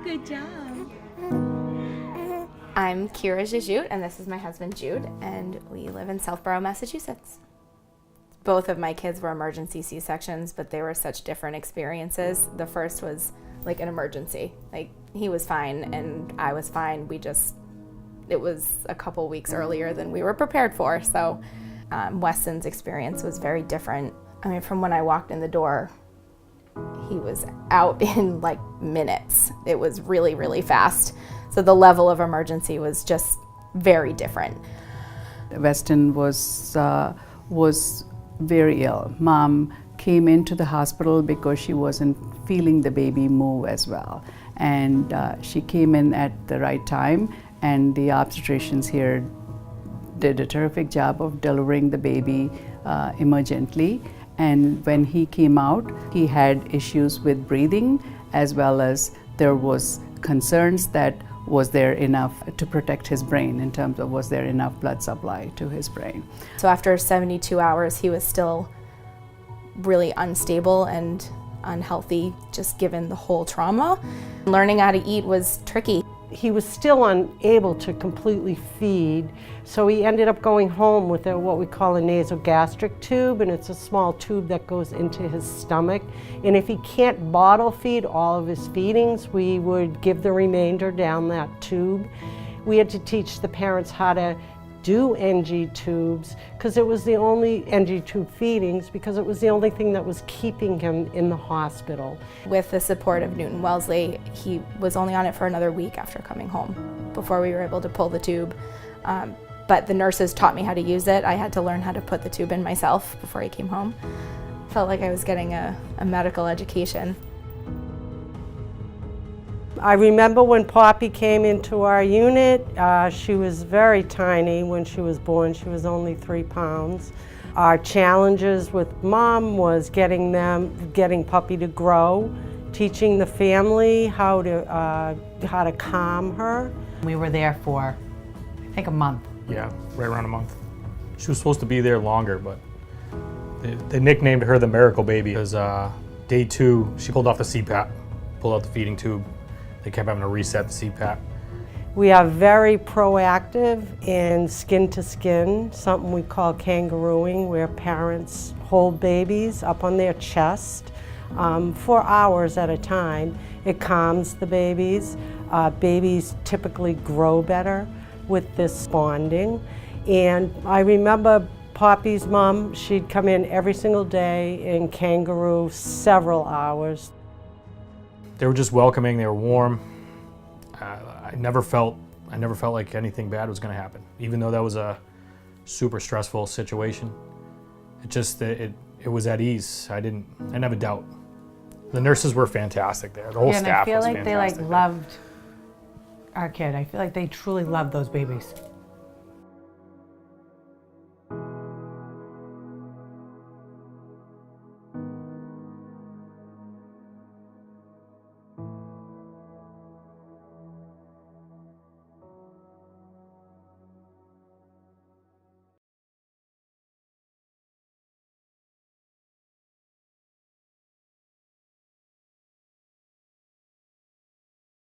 Good job. I'm Kira Jejute, and this is my husband Jude, and we live in Southborough, Massachusetts. Both of my kids were emergency C-sections, but they were such different experiences. The first was like an emergency. Like, he was fine and I was fine. It was a couple weeks earlier than we were prepared for. So Weston's experience was very different. I mean, from when I walked in the door, he was out in like minutes. It was really, really fast. So the level of emergency was just very different. Weston was very ill. Mom came into the hospital because she wasn't feeling the baby move as well. And she came in at the right time, and the obstetricians here did a terrific job of delivering the baby emergently. And when he came out, he had issues with breathing, as well as there was concerns that was there enough to protect his brain, in terms of was there enough blood supply to his brain. So after 72 hours, he was still really unstable and unhealthy, just given the whole trauma. Learning how to eat was tricky. He was still unable to completely feed, so he ended up going home with what we call a nasogastric tube, and it's a small tube that goes into his stomach. And if he can't bottle feed all of his feedings, we would give the remainder down that tube. We had to teach the parents how to do NG tubes, because it was the only NG tube feedings, because it was the only thing that was keeping him in the hospital. With the support of Newton-Wellesley, he was only on it for another week after coming home before we were able to pull the tube. But the nurses taught me how to use it. I had to learn how to put the tube in myself before he came home. Felt like I was getting a medical education. I remember when Poppy came into our unit, she was very tiny when she was born. She was only 3 pounds. Our challenges with Mom was getting Puppy to grow, teaching the family how to calm her. We were there for, I think, a month. Yeah, right around a month. She was supposed to be there longer, but they nicknamed her the Miracle Baby because day 2, she pulled off the CPAP, pulled out the feeding tube. They kept having to reset the CPAP. We are very proactive in skin to skin, something we call kangarooing, where parents hold babies up on their chest for hours at a time. It calms the babies. Babies typically grow better with this bonding. And I remember Poppy's mom, she'd come in every single day and kangaroo several hours. They were just welcoming, they were warm. I never felt like anything bad was gonna happen. Even though that was a super stressful situation, it was at ease. I didn't have a doubt. The nurses were fantastic there. The whole staff was fantastic. And I feel like they loved our kid. I feel like they truly loved those babies.